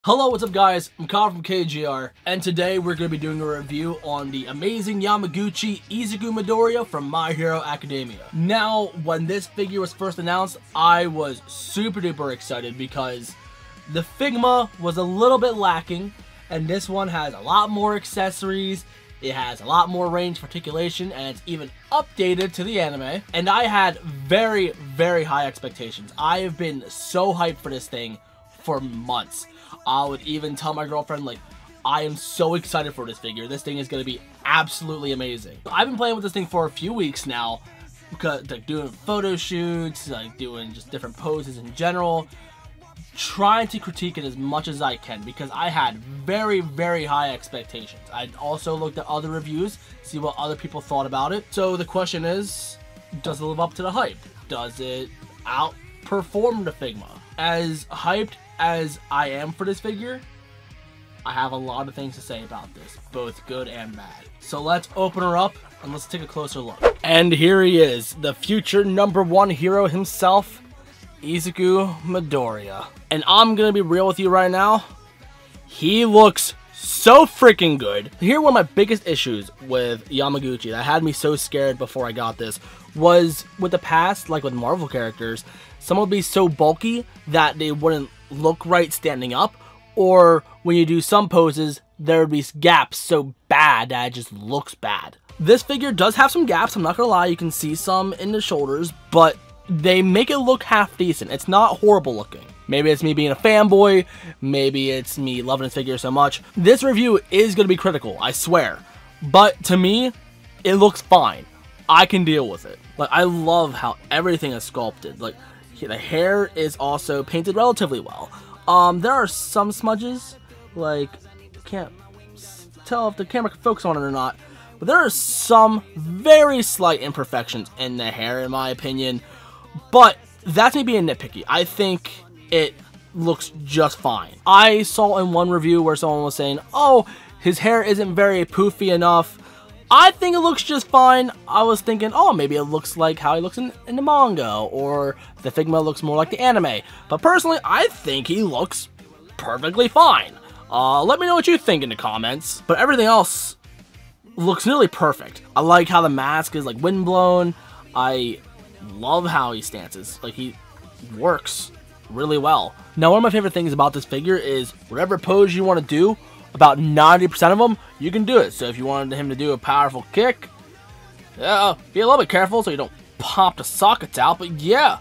Hello, what's up guys? I'm Kyle from KGR, and today we're going to be doing a review on the Amazing Yamaguchi Izuku Midoriya from My Hero Academia. Now, when this figure was first announced, I was super duper excited because the figma was a little bit lacking, and this one has a lot more accessories, it has a lot more range of articulation, and it's even updated to the anime. And I had very, very high expectations. I have been so hyped for this thing for months. I would even tell my girlfriend, like, I am so excited for this figure. This thing is going to be absolutely amazing. I've been playing with this thing for a few weeks now, because like doing photo shoots, like doing just different poses in general, trying to critique it as much as I can because I had very, very high expectations. I also looked at other reviews, see what other people thought about it. So the question is, does it live up to the hype? Does it outperform the figma? As hyped as I am for this figure, I have a lot of things to say about this, both good and bad. So let's open her up and let's take a closer look. And here he is, the future #1 hero himself, Izuku Midoriya. And I'm gonna be real with you right now, he looks so freaking good. Here, one of my biggest issues with Yamaguchi that had me so scared before I got this was with the past, like with Marvel characters, some would be so bulky that they wouldn't look right standing up, or when you do some poses, there would be gaps so bad that it just looks bad. This figure does have some gaps, I'm not gonna lie, you can see some in the shoulders, but they make it look half decent. It's not horrible looking. Maybe it's me being a fanboy, maybe it's me loving this figure so much. This review is going to be critical, I swear. But to me, it looks fine. I can deal with it. Like, I love how everything is sculpted. Like, the hair is also painted relatively well. There are some smudges, like, can't tell if the camera can focus on it or not, but there are some very slight imperfections in the hair, in my opinion. But that's me being nitpicky. I think it looks just fine. I saw in one review where someone was saying, oh, his hair isn't very poofy enough. I think it looks just fine. I was thinking, oh, maybe it looks like how he looks in the manga, or the figma looks more like the anime. But personally, I think he looks perfectly fine. Let me know what you think in the comments. But everything else looks nearly perfect. I like how the mask is like windblown. I love how he stances. Like, he works really well. Now, one of my favorite things about this figure is whatever pose you want to do, about 90% of them, you can do it. So if you wanted him to do a powerful kick, yeah, be a little bit careful so you don't pop the sockets out, but yeah,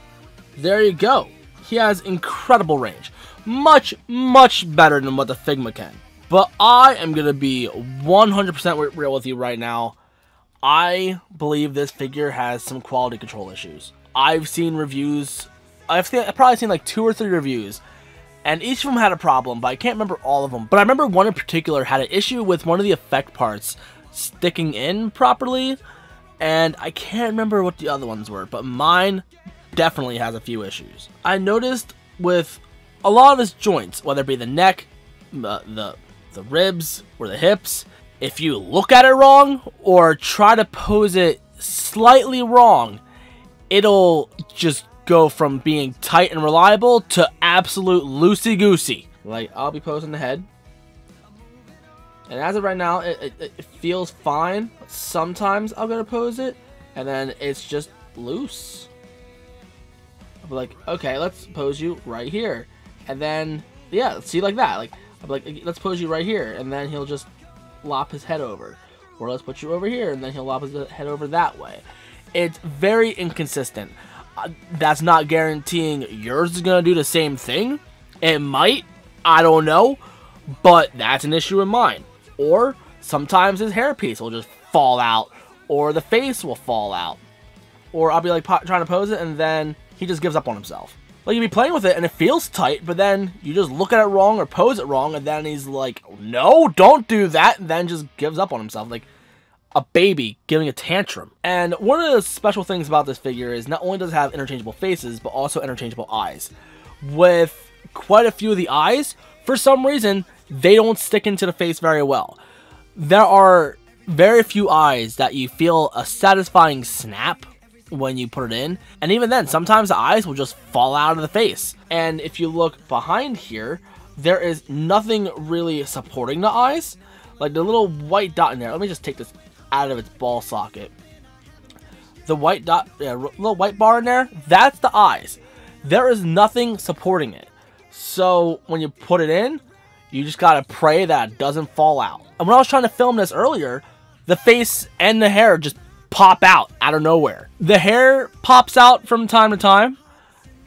there you go. He has incredible range. Much, much better than what the figma can. But I am going to be 100% real with you right now. I believe this figure has some quality control issues. I've seen reviews, I've probably seen like 2 or 3 reviews, and each of them had a problem, but I can't remember all of them. But I remember one in particular had an issue with one of the effect parts sticking in properly, and I can't remember what the other ones were, but mine definitely has a few issues. I noticed with a lot of his joints, whether it be the neck, the ribs, or the hips, if you look at it wrong or try to pose it slightly wrong, it'll just go from being tight and reliable to absolute loosey-goosey. Like, I'll be posing the head, and as of right now, it feels fine. But sometimes I'll go to pose it, and then it's just loose. I'll be like, okay, let's pose you right here, and then, yeah, see, like that. Like, I'll be like, let's pose you right here, and then he'll just lop his head over, or let's put you over here, and then he'll lop his head over that way. It's very inconsistent. That's not guaranteeing yours is gonna do the same thing. It might, I don't know, but that's an issue in mine. Or sometimes his hairpiece will just fall out, or the face will fall out, or I'll be like trying to pose it, and then he just gives up on himself. Like, you'll be playing with it and it feels tight, but then you just look at it wrong or pose it wrong, and then he's like, no, don't do that, and then just gives up on himself, like a baby giving a tantrum. And one of the special things about this figure is not only does it have interchangeable faces, but also interchangeable eyes. With quite a few of the eyes, for some reason, they don't stick into the face very well. There are very few eyes that you feel a satisfying snap when you put it in, and even then, sometimes the eyes will just fall out of the face. And if you look behind here, there is nothing really supporting the eyes. Like the little white dot in there. Let me just take this out of its ball socket. The white dot, yeah, little white bar in there, that's the eyes. There is nothing supporting it. So when you put it in, you just gotta pray that it doesn't fall out. And when I was trying to film this earlier, the face and the hair just pop out of nowhere. The hair pops out from time to time,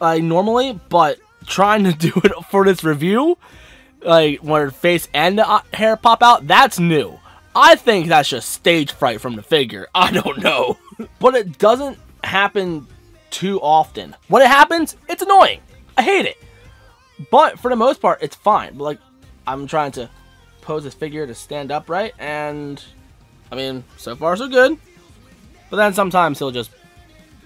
like normally, but trying to do it for this review, like when the face and the hair pop out, that's new. I think that's just stage fright from the figure. I don't know. But it doesn't happen too often. When it happens, it's annoying. I hate it. But for the most part, it's fine. But like, I'm trying to pose this figure to stand upright, and I mean, so far so good. But then sometimes he'll just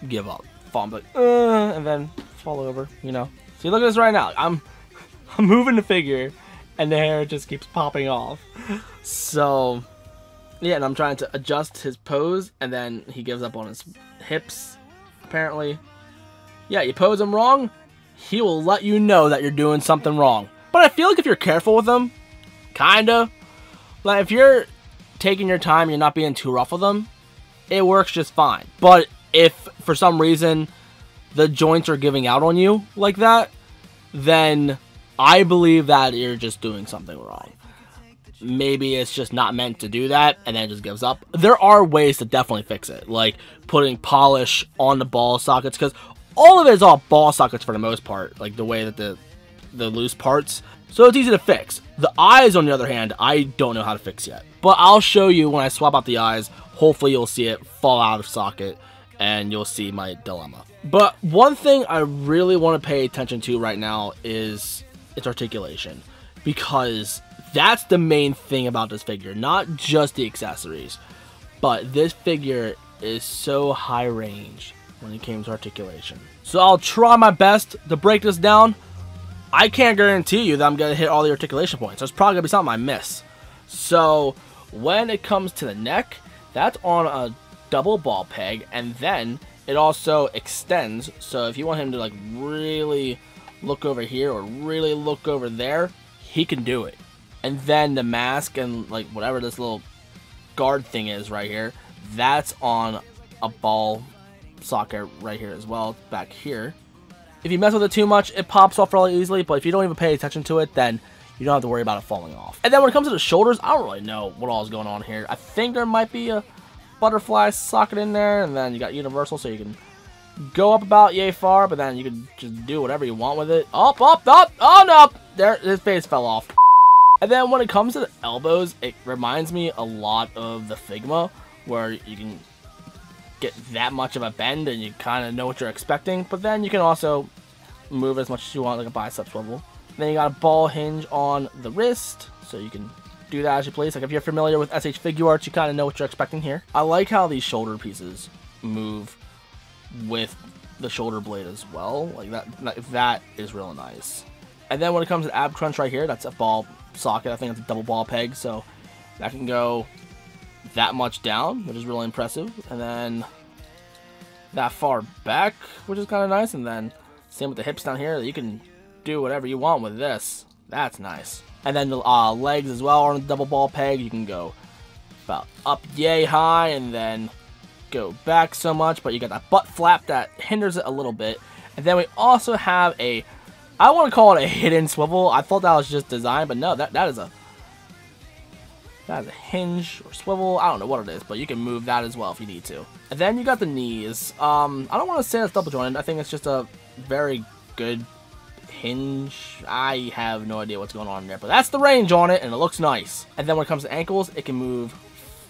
give up, fall, like, and then fall over, you know. See, look at this right now. I'm moving the figure, and the hair just keeps popping off. So yeah, and I'm trying to adjust his pose, and then he gives up on his hips, apparently. Yeah, you pose him wrong, he will let you know that you're doing something wrong. But I feel like if you're careful with him, kinda, like if you're taking your time, you're not being too rough with him, it works just fine. But if for some reason the joints are giving out on you like that, then I believe that you're just doing something wrong. Maybe it's just not meant to do that, and then it just gives up. There are ways to definitely fix it, like putting polish on the ball sockets, because all of it is all ball sockets for the most part, like the way that the loose parts. So it's easy to fix. The eyes, on the other hand, I don't know how to fix yet. But I'll show you when I swap out the eyes. Hopefully you'll see it fall out of socket, and you'll see my dilemma. But one thing I really want to pay attention to right now is its articulation, because that's the main thing about this figure, not just the accessories, but this figure is so high range when it comes to articulation. So I'll try my best to break this down. I can't guarantee you that I'm going to hit all the articulation points. There's probably going to be something I miss. So when it comes to the neck, that's on a double ball peg, and then it also extends. So if you want him to like really look over here or really look over there, he can do it. And then the mask and like whatever this little guard thing is right here, that's on a ball socket right here as well, back here. If you mess with it too much, it pops off really easily, but if you don't even pay attention to it, then you don't have to worry about it falling off. And then when it comes to the shoulders, I don't really know what all is going on here. I think there might be a butterfly socket in there, and then you got universal, so you can go up about yay far, but then you can just do whatever you want with it. Up, up, up, oh no! There, his face fell off. And then when it comes to the elbows, it reminds me a lot of the Figma, where you can get that much of a bend and you kind of know what you're expecting, but then you can also move as much as you want, like a bicep swivel. Then you got a ball hinge on the wrist, so you can do that as you please. Like if you're familiar with SH Figure Arts, you kind of know what you're expecting here. I like how these shoulder pieces move with the shoulder blade as well. Like that is real nice. And then when it comes to ab crunch right here, that's a ball socket. I think it's a double ball peg, so that can go that much down, which is really impressive. And then that far back, which is kind of nice. And then same with the hips down here. You can do whatever you want with this. That's nice. And then the legs as well are on a double ball peg. You can go about up yay high and then go back so much, but you got that butt flap that hinders it a little bit. And then we also have a, I want to call it a hidden swivel. I thought that was just design, but no, that is a hinge or swivel. I don't know what it is, but you can move that as well if you need to. And then you got the knees. I don't want to say it's double jointed. I think it's just a very good hinge. I have no idea what's going on there, but that's the range on it, and it looks nice. And then when it comes to ankles, it can move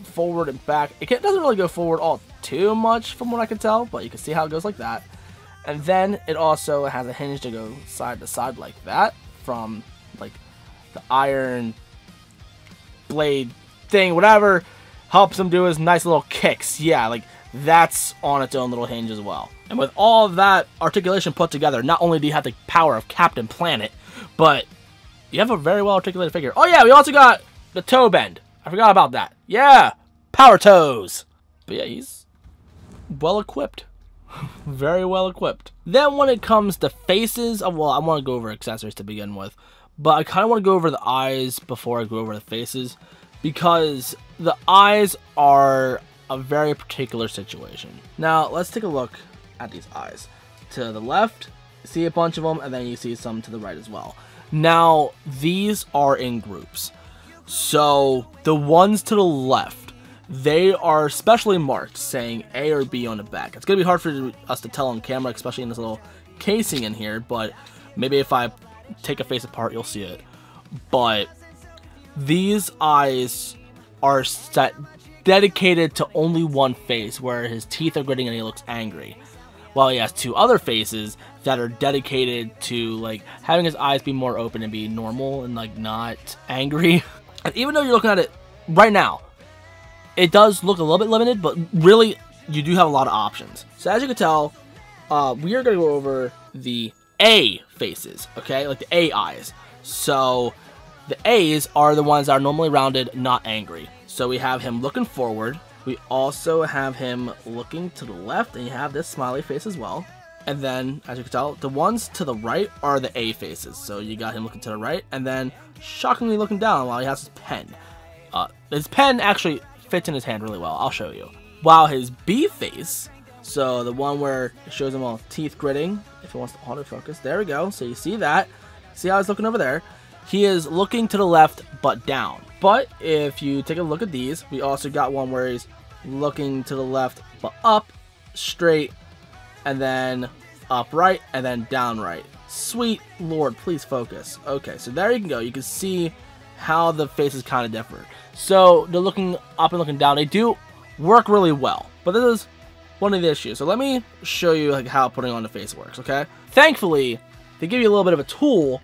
forward and back. It doesn't really go forward all too much from what I can tell, but you can see how it goes like that. And then it also has a hinge to go side to side like that, from like the iron blade thing, whatever helps him do his nice little kicks. Yeah, like that's on its own little hinge as well. And with all of that articulation put together, not only do you have the power of Captain Planet, but you have a very well articulated figure. Oh yeah, we also got the toe bend. I forgot about that. Yeah, power toes. But yeah, he's well equipped. Very well equipped. Then when it comes to faces, well, I want to go over accessories to begin with, but I kind of want to go over the eyes before I go over the faces, because the eyes are a very particular situation. Now, let's take a look at these eyes. To the left, see a bunch of them, and then you see some to the right as well. Now, these are in groups. So, the ones to the left, they are specially marked, saying A or B on the back. It's going to be hard for us to tell on camera, especially in this little casing in here, but maybe if I take a face apart, you'll see it. But these eyes are dedicated to only one face, where his teeth are gritting and he looks angry, while he has two other faces that are dedicated to like having his eyes be more open and be normal and like not angry. And even though you're looking at it right now, it does look a little bit limited, but really you do have a lot of options. So as you can tell, we are going to go over the A faces, okay, like the A eyes. So the A's are the ones that are normally rounded, not angry. So we have him looking forward. We also have him looking to the left, and you have this smiley face as well. And then, as you can tell, the ones to the right are the A faces. So you got him looking to the right, and then shockingly looking down while he has his pen. His pen actually fits in his hand really well. I'll show you. While his B face, so the one where it shows him all teeth gritting, if it wants to autofocus, there we go. So you see that. See how he's looking over there? He is looking to the left, but down. But if you take a look at these, we also got one where he's looking to the left, but up, straight, and then upright, and then down right. Sweet Lord, please focus. Okay, so there you can go. You can see how the faces kind of differ. So they're looking up and looking down. They do work really well, but this is one of the issues. So let me show you like how putting on the face works, okay? Thankfully, they give you a little bit of a tool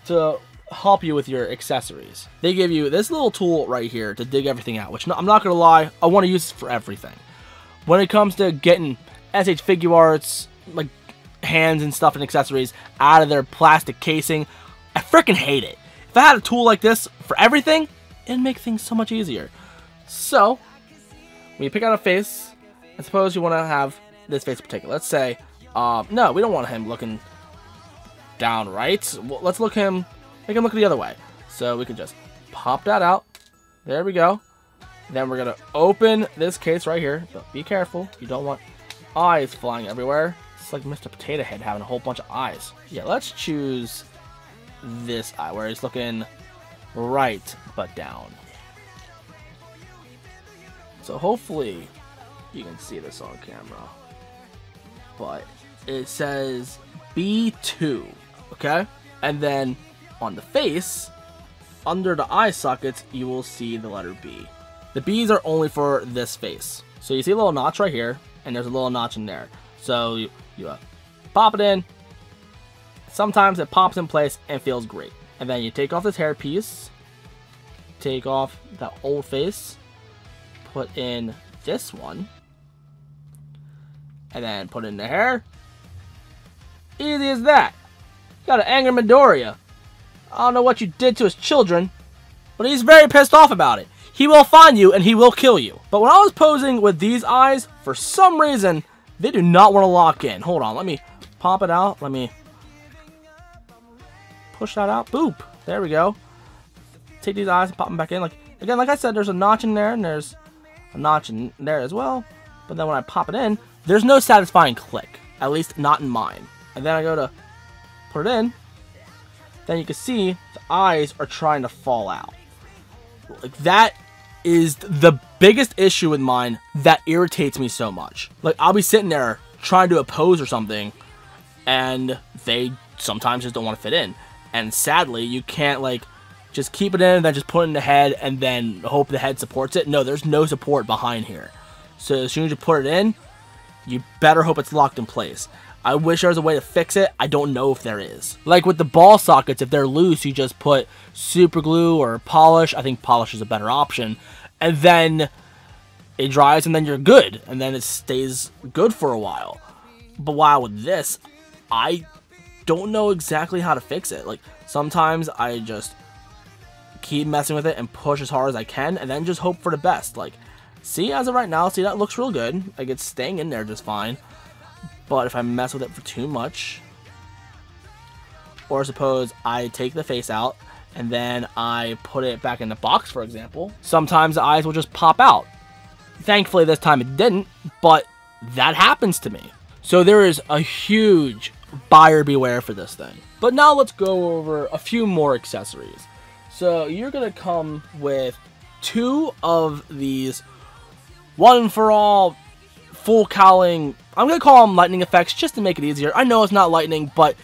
to help you with your accessories. They give you this little tool right here to dig everything out, which I'm not gonna lie, I want to use this for everything. When it comes to getting SH figure arts, like hands and stuff and accessories out of their plastic casing, I freaking hate it. If I had a tool like this for everything, it'd make things so much easier. So when you pick out a face, I suppose you want to have this face in particular. Let's say, no, we don't want him looking down right. Well, let's make him look the other way. So we can just pop that out. There we go. Then we're gonna open this case right here. But be careful, you don't want eyes flying everywhere. It's like Mr. Potato Head having a whole bunch of eyes. Yeah, let's choose this eye where he's looking right but down. So hopefully you can see this on camera. But it says B2, okay? And then on the face, under the eye sockets, you will see the letter B. The B's are only for this face. So you see a little notch right here, and there's a little notch in there. So you pop it in. Sometimes it pops in place and feels great. And then you take off this hair piece, take off that old face, put in this one, and then put in the hair. Easy as that. You gotta anger Midoriya. I don't know what you did to his children, but he's very pissed off about it. He will find you and he will kill you. But when I was posing with these eyes, for some reason, they do not want to lock in. Hold on, let me pop it out. Let me push that out. Boop. There we go. Take these eyes and pop them back in. Like I said, there's a notch in there and there's a notch in there as well. But then when I pop it in, there's no satisfying click. At least not in mine. And then I go to put it in. Then you can see the eyes are trying to fall out. Like, that is the biggest issue with mine that irritates me so much. Like, I'll be sitting there trying to oppose or something, and they sometimes just don't want to fit in. And sadly, you can't, like, just keep it in and then just put it in the head and then hope the head supports it. No, there's no support behind here. So as soon as you put it in, you better hope it's locked in place. I wish there was a way to fix it. I don't know if there is. Like with the ball sockets, if they're loose, you just put super glue or polish. I think polish is a better option. And then it dries and then you're good. And then it stays good for a while. But while with this, I don't know exactly how to fix it. Like sometimes I just keep messing with it and push as hard as I can and then just hope for the best. Like, see, as of right now, see, that looks real good. Like it's staying in there just fine. But if I mess with it for too much, or suppose I take the face out and then I put it back in the box, for example, sometimes the eyes will just pop out. Thankfully, this time it didn't, but that happens to me. So there is a huge buyer beware for this thing. But now let's go over a few more accessories. So you're going to come with 2 of these one for all full cowling. I'm going to call them lightning effects just to make it easier. I know it's not lightning, but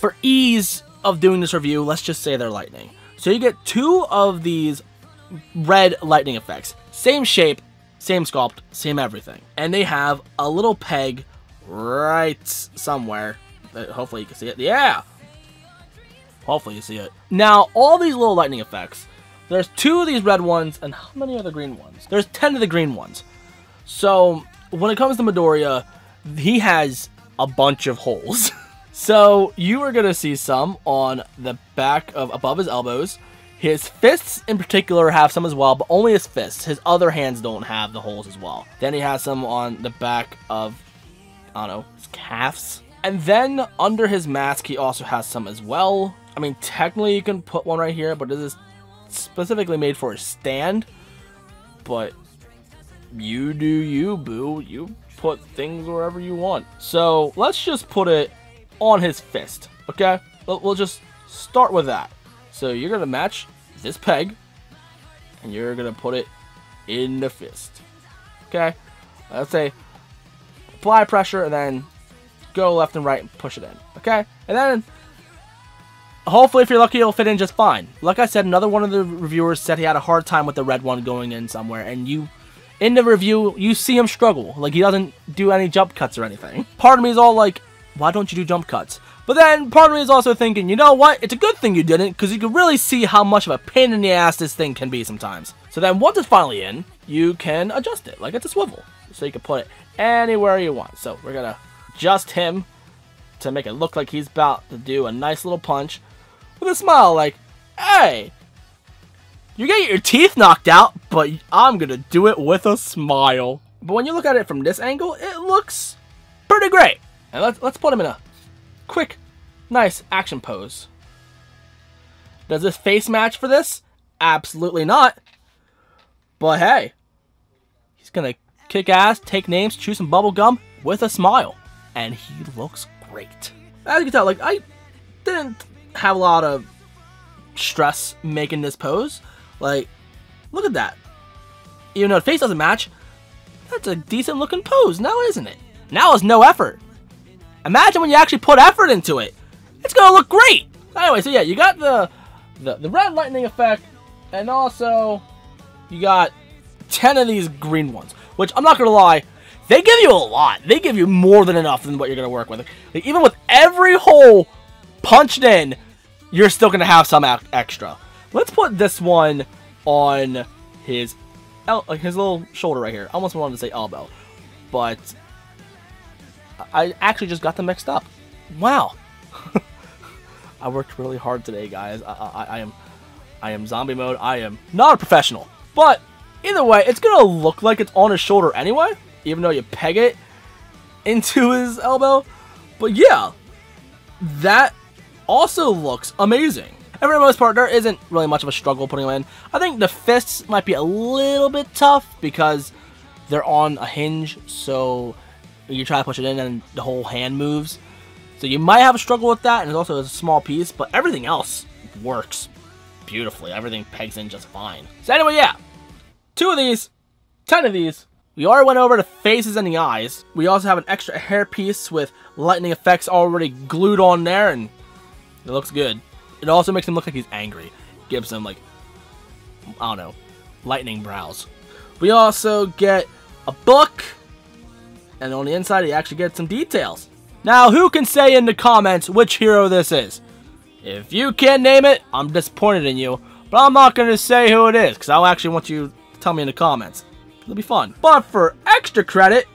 for ease of doing this review, let's just say they're lightning. So you get 2 of these red lightning effects. Same shape, same sculpt, same everything. And they have a little peg right somewhere. Hopefully you can see it. Yeah! Hopefully you see it. Now, all these little lightning effects, there's 2 of these red ones, and how many are the green ones? There's 10 of the green ones. So, when it comes to Midoriya, he has a bunch of holes. So, you are going to see some on the back of above his elbows. His fists in particular have some as well, but only his fists. His other hands don't have the holes as well. Then he has some on the back of, I don't know, his calves. And then under his mask, he also has some as well. I mean, technically you can put one right here, but this is specifically made for a stand. But you do you, boo. You put things wherever you want. So let's just put it on his fist, okay? We'll just start with that. So you're going to match this peg, and you're going to put it in the fist, okay? Let's say apply pressure, and then go left and right and push it in, okay? And then hopefully, if you're lucky, it'll fit in just fine. Like I said, another one of the reviewers said he had a hard time with the red one going in somewhere, and in the review, you see him struggle. Like, he doesn't do any jump cuts or anything. Part of me is all like, why don't you do jump cuts? But then, part of me is also thinking, you know what? It's a good thing you didn't, because you can really see how much of a pain in the ass this thing can be sometimes. So then, once it's finally in, you can adjust it, like it's a swivel. So you can put it anywhere you want. So, we're going to adjust him to make it look like he's about to do a nice little punch with a smile, like, hey, you get your teeth knocked out, but I'm going to do it with a smile. But when you look at it from this angle, it looks pretty great. And let's put him in a quick, nice action pose. Does this face match for this? Absolutely not. But hey, he's gonna kick ass, take names, chew some bubble gum with a smile. And he looks great. As you can tell, like, I didn't have a lot of stress making this pose. Like, look at that. Even though the face doesn't match, that's a decent looking pose now, isn't it? Now it's no effort. Imagine when you actually put effort into it. It's gonna look great. Anyway, so yeah, you got the red lightning effect, and also you got 10 of these green ones, which I'm not gonna lie, they give you a lot. They give you more than enough than what you're gonna work with. Like, even with every hole punched in, you're still gonna have some extra. Let's put this one on his little shoulder right here. I almost wanted to say elbow, but I actually just got them mixed up. Wow. I worked really hard today, guys. I am zombie mode. I am not a professional. But either way, it's going to look like it's on his shoulder anyway, even though you peg it into his elbow. But yeah, that also looks amazing. And for the most part, there isn't really much of a struggle putting them in. I think the fists might be a little bit tough because they're on a hinge, so you try to push it in and the whole hand moves. So you might have a struggle with that, and it's also a small piece, but everything else works beautifully. Everything pegs in just fine. So anyway, yeah, 2 of these, 10 of these. We already went over the faces and the eyes. We also have an extra hair piece with lightning effects already glued on there, and it looks good. It also makes him look like he's angry. Gives him, like, I don't know, lightning brows. We also get a book, and on the inside, you actually get some details. Now, who can say in the comments which hero this is? If you can't name it, I'm disappointed in you. But I'm not going to say who it is, because I actually want you to tell me in the comments. It'll be fun. But for extra credit,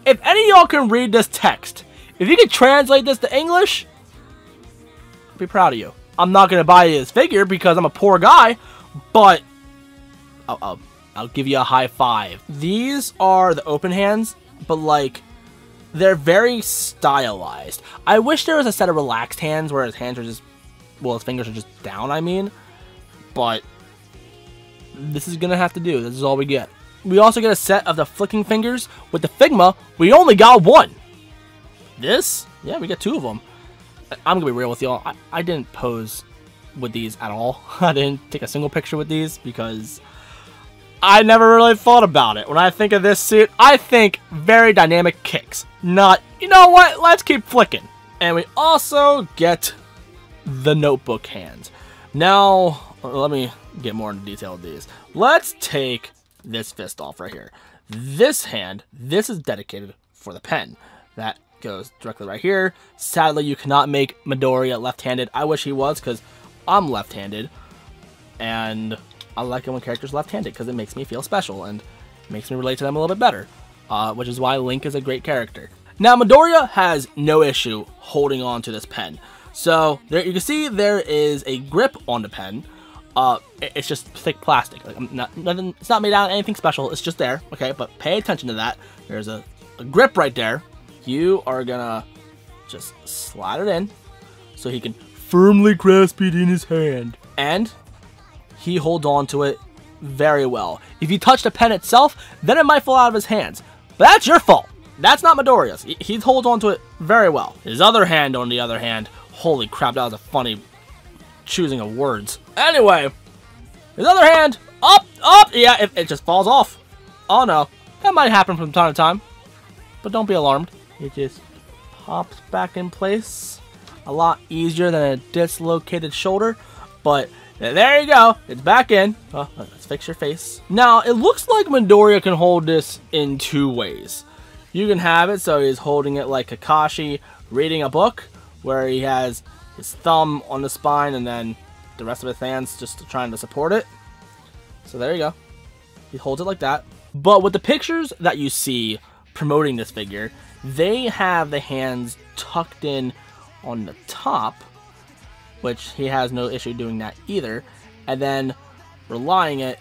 if any of y'all can read this text, if you can translate this to English, I'll be proud of you. I'm not going to buy you this figure because I'm a poor guy, but I'll give you a high five. These are the open hands, but like, they're very stylized. I wish there was a set of relaxed hands where his hands are just, well, his fingers are just down, I mean. But this is gonna have to do. This is all we get. We also get a set of the flicking fingers. With the Figma, we only got one. This? Yeah, we get two of them. I'm gonna be real with y'all. I didn't pose with these at all. I didn't take a single picture with these because I never really thought about it. When I think of this suit, I think very dynamic kicks. Not, you know what, let's keep flicking. And we also get the notebook hands. Now, let me get more into detail with these. Let's take this fist off right here. This hand, this is dedicated for the pen. That goes directly right here. Sadly, you cannot make Midoriya left-handed. I wish he was, because I'm left-handed, and I like it when characters left-handed because it makes me feel special and makes me relate to them a little bit better, which is why Link is a great character. Now, Midoriya has no issue holding on to this pen. So, there you can see there is a grip on the pen. It's just thick plastic. Like, it's not made out of anything special. It's just there, okay? But pay attention to that. There's a grip right there. You are gonna just slide it in so he can firmly grasp it in his hand. And he holds on to it very well. If you touch the pen itself, then it might fall out of his hands. But that's your fault. That's not Midoriya's. He holds on to it very well. His other hand, on the other hand, holy crap, that was a funny choosing of words. Anyway, his other hand, up, yeah, it just falls off. Oh no, that might happen from time to time. But don't be alarmed. It just pops back in place. A lot easier than a dislocated shoulder, but there you go. It's back in. Oh, let's fix your face. Now, it looks like Midoriya can hold this in two ways. You can have it so he's holding it like Kakashi reading a book, where he has his thumb on the spine and then the rest of his hands just trying to support it. So there you go. He holds it like that. But with the pictures that you see promoting this figure, they have the hands tucked in on the top, which he has no issue doing that either, and then relying it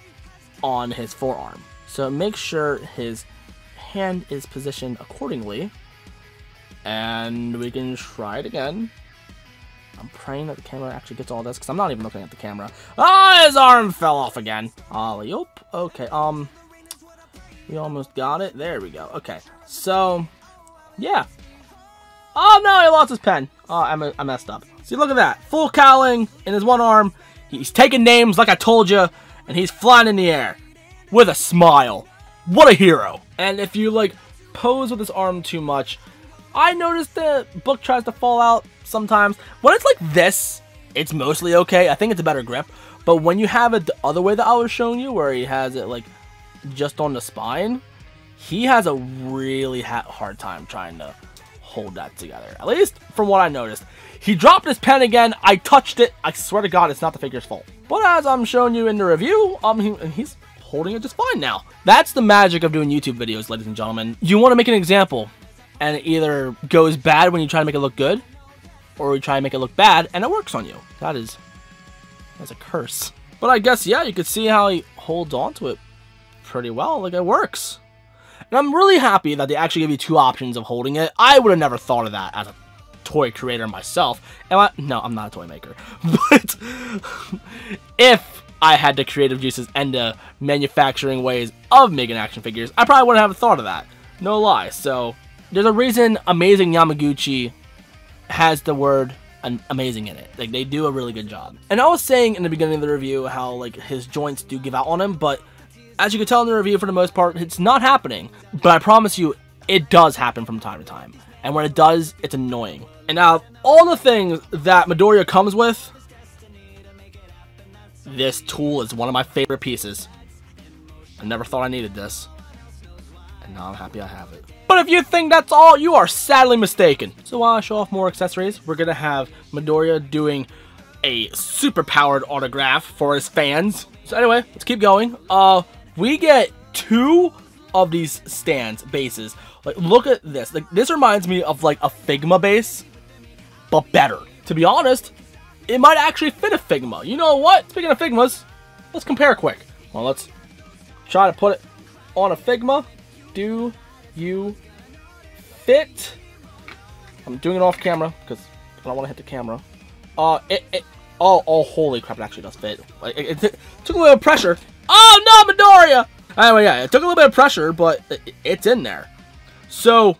on his forearm. So make sure his hand is positioned accordingly, and we can try it again. I'm praying that the camera actually gets all this, because I'm not even looking at the camera. Ah, his arm fell off again. Ollie-oop. Okay, we almost got it. There we go. Okay, so, yeah. Oh no, he lost his pen. Oh, I messed up. See, look at that. Full cowling in his one arm. He's taking names like I told you, and he's flying in the air with a smile. What a hero. And if you, like, pose with his arm too much, I noticed the book tries to fall out sometimes. When it's like this, it's mostly okay. I think it's a better grip. But when you have it the other way that I was showing you, where he has it, like, just on the spine, he has a really hard time trying to hold that together. At least from what I noticed. He dropped his pen again. I touched it. I swear to God, it's not the figure's fault. But as I'm showing you in the review, he's holding it just fine now. That's the magic of doing YouTube videos, ladies and gentlemen. You want to make an example, and it either goes bad when you try to make it look good, or you try to make it look bad, and it works on you. That's a curse. But I guess, yeah, you could see how he holds on to it pretty well. Like, it works. And I'm really happy that they actually give you two options of holding it. I would have never thought of that as a toy creator myself. No, I'm not a toy maker. But if I had the creative juices and the manufacturing ways of making action figures, I probably wouldn't have thought of that. No lie. So, there's a reason Amazing Yamaguchi has the word amazing in it. Like, they do a really good job. And I was saying in the beginning of the review how, like, his joints do give out on him, but as you can tell in the review, for the most part, it's not happening. But I promise you, it does happen from time to time. And when it does, it's annoying. And out of all the things that Midoriya comes with, this tool is one of my favorite pieces. I never thought I needed this. And now I'm happy I have it. But if you think that's all, you are sadly mistaken. So while I show off more accessories, we're going to have Midoriya doing a super powered autograph for his fans. So anyway, let's keep going. We get two of these stands, bases. Like, look at this. Like, this reminds me of, like, a Figma base, but better. To be honest, it might actually fit a Figma. You know what? Speaking of Figmas, let's compare quick. Well, let's try to put it on a Figma. Do you fit. I'm doing it off camera because I don't want to hit the camera. Oh, holy crap, it actually does fit. Like, it took a little bit of pressure. Oh, no, Midoriya! Anyway, yeah, it took a little bit of pressure, but it's in there. So,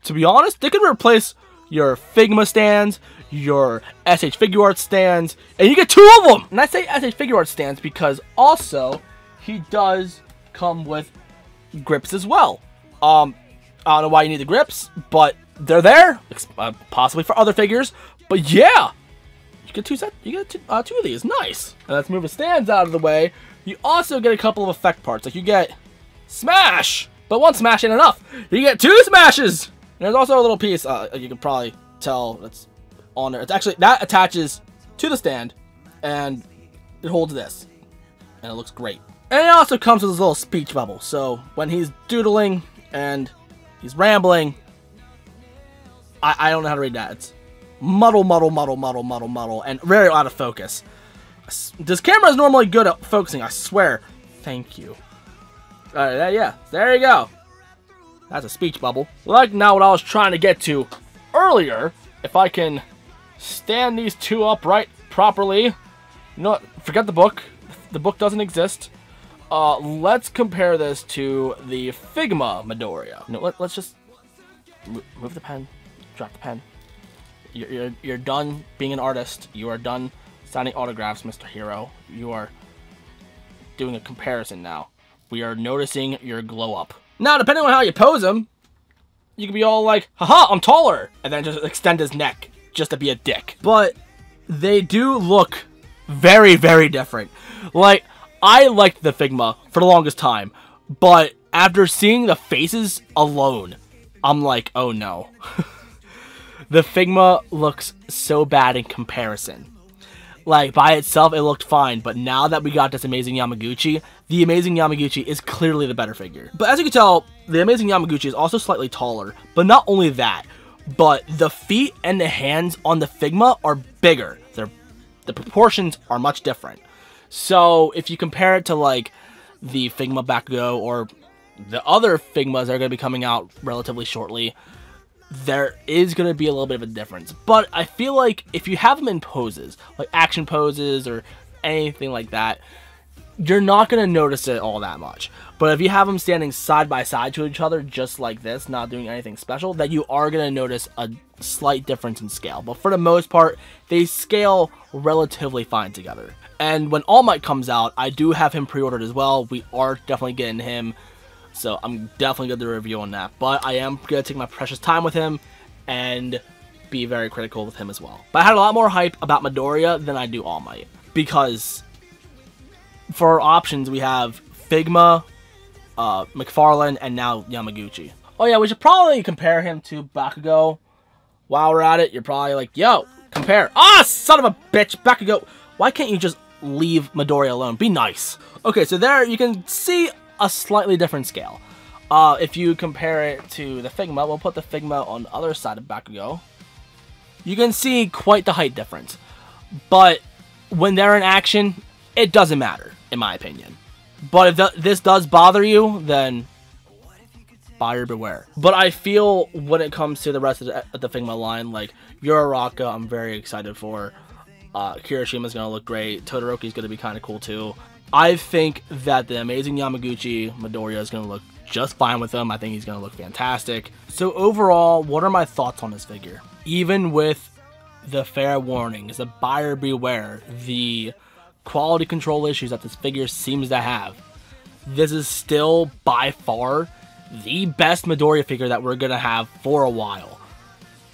to be honest, they could replace your Figma stands, your SH Figure Art stands, and you get 2 of them! And I say SH Figure Art stands because also, he does come with grips as well. I don't know why you need the grips, but they're there, possibly for other figures. But yeah, you get 2 sets. You get 2 of these. Nice. And let's move the stands out of the way. You also get a couple of effect parts. Like you get smash, but 1 smash ain't enough. You get 2 smashes. And there's also a little piece. You can probably tell that's on there. It's actually that attaches to the stand, and it holds this, and it looks great. And it also comes with this little speech bubble. So when he's doodling and he's rambling, I don't know how to read that. It's muddle, muddle, muddle, muddle, muddle, muddle, and very out of focus. This camera is normally good at focusing, I swear. Thank you. Alright, yeah, there you go. That's a speech bubble. Like now what I was trying to get to earlier, if I can stand these 2 upright properly. You know what? Forget the book. The book doesn't exist. Let's compare this to the Figma Midoriya. You know, let's just move the pen. Drop the pen. You're done being an artist. You are done signing autographs, Mr. Hero. You are doing a comparison now. We are noticing your glow up. Now, depending on how you pose him, you can be all like, haha, I'm taller, and then just extend his neck just to be a dick. But they do look very, very different. Like, I liked the Figma for the longest time, but after seeing the faces alone, I'm like, oh no. The Figma looks so bad in comparison. Like, by itself, it looked fine, but now that we got this Amazing Yamaguchi, the Amazing Yamaguchi is clearly the better figure. But as you can tell, the Amazing Yamaguchi is also slightly taller, but not only that, but the feet and the hands on the Figma are bigger. The proportions are much different. So, if you compare it to, like, the Figma Bakugo or the other Figmas that are going to be coming out relatively shortly, there is going to be a little bit of a difference. But I feel like if you have them in poses, like action poses or anything like that, you're not going to notice it all that much. But if you have them standing side by side to each other, just like this, not doing anything special, that you are going to notice a slight difference in scale. But for the most part, they scale relatively fine together. And when All Might comes out, I do have him pre-ordered as well. We are definitely getting him. So I'm definitely going to do a review on that. But I am going to take my precious time with him and be very critical with him as well. But I had a lot more hype about Midoriya than I do All Might. Because for our options, we have Figma, McFarlane, and now Yamaguchi. Oh yeah, we should probably compare him to Bakugo. While we're at it, you're probably like, yo, compare. Ah, son of a bitch, Bakugo. Why can't you just leave Midoriya alone? Be nice. Okay, so there you can see a slightly different scale. If you compare it to the Figma, we'll put the Figma on the other side of Bakugo. You can see quite the height difference. But when they're in action, it doesn't matter, in my opinion. But if this does bother you, then buyer beware. But I feel when it comes to the rest of the Figma line, like Uraraka, I'm very excited for. Kirishima's going to look great. Todoroki's going to be kind of cool too. I think that the Amazing Yamaguchi Midoriya is going to look just fine with him. I think he's going to look fantastic. So overall, what are my thoughts on this figure? Even with the fair warnings, the buyer beware, the quality control issues that this figure seems to have, this is still by far the best Midoriya figure that we're going to have for a while.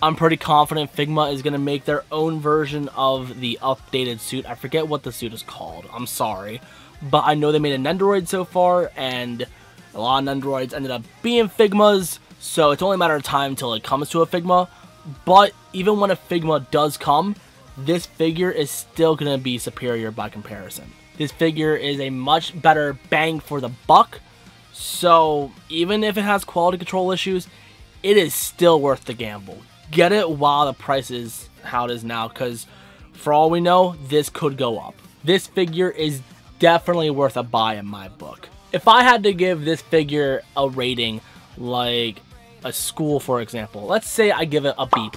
I'm pretty confident Figma is going to make their own version of the updated suit. I forget what the suit is called. I'm sorry. But I know they made a Nendoroid so far, and a lot of Nendoroids ended up being Figmas, so it's only a matter of time until it comes to a Figma. But even when a Figma does come, this figure is still going to be superior by comparison. This figure is a much better bang for the buck, so even if it has quality control issues, it is still worth the gamble. Get it while the price is how it is now, because for all we know, this could go up. This figure is definitely worth a buy in my book. If I had to give this figure a rating like a school, for example. Let's say I give it a B+.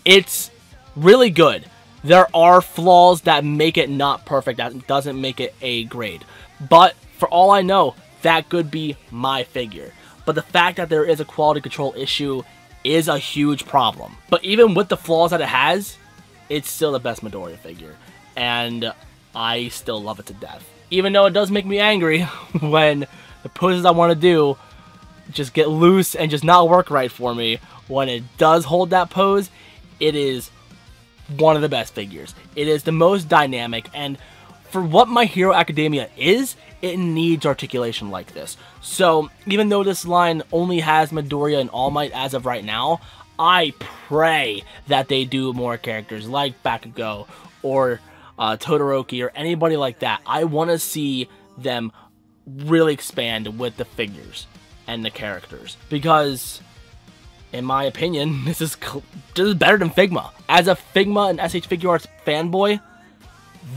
It's really good. There are flaws that make it not perfect, that doesn't make it A grade. But for all I know, that could be my figure. But the fact that there is a quality control issue is a huge problem. But even with the flaws that it has, it's still the best Midoriya figure. And I still love it to death. Even though it does make me angry when the poses I want to do just get loose and just not work right for me. When it does hold that pose, it is one of the best figures. It is the most dynamic, and for what My Hero Academia is, it needs articulation like this. So even though this line only has Midoriya and All Might as of right now, I pray that they do more characters like Bakugo or Todoroki or anybody like that. I want to see them really expand with the figures and the characters, because in my opinion, this is better than Figma. As a Figma and SH Figure Arts fanboy,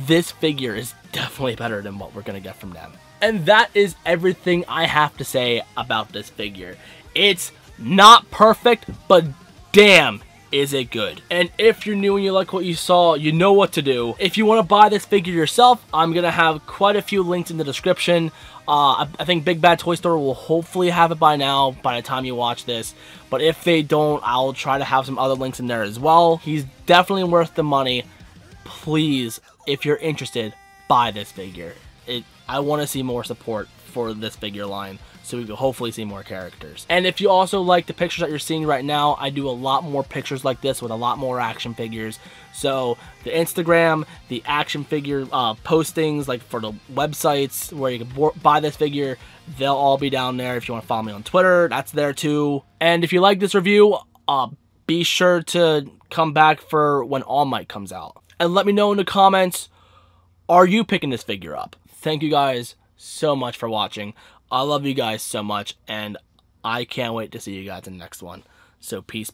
this figure is definitely better than what we're going to get from them. And that is everything I have to say about this figure. It's not perfect, but damn, is it good. And if you're new and you like what you saw, you know what to do. If you want to buy this figure yourself, I'm going to have quite a few links in the description. I think Big Bad Toy Store will hopefully have it by now, by the time you watch this. But if they don't, I'll try to have some other links in there as well. He's definitely worth the money. Please, if you're interested, buy this figure. I want to see more support for this figure line, so we can hopefully see more characters. And if you also like the pictures that you're seeing right now, I do a lot more pictures like this with a lot more action figures. So the Instagram, the action figure postings, like for the websites where you can buy this figure, they'll all be down there. If you want to follow me on Twitter, that's there too. And if you like this review, be sure to come back for when All Might comes out. And let me know in the comments, are you picking this figure up? Thank you guys so much for watching. I love you guys so much, and I can't wait to see you guys in the next one. So peace.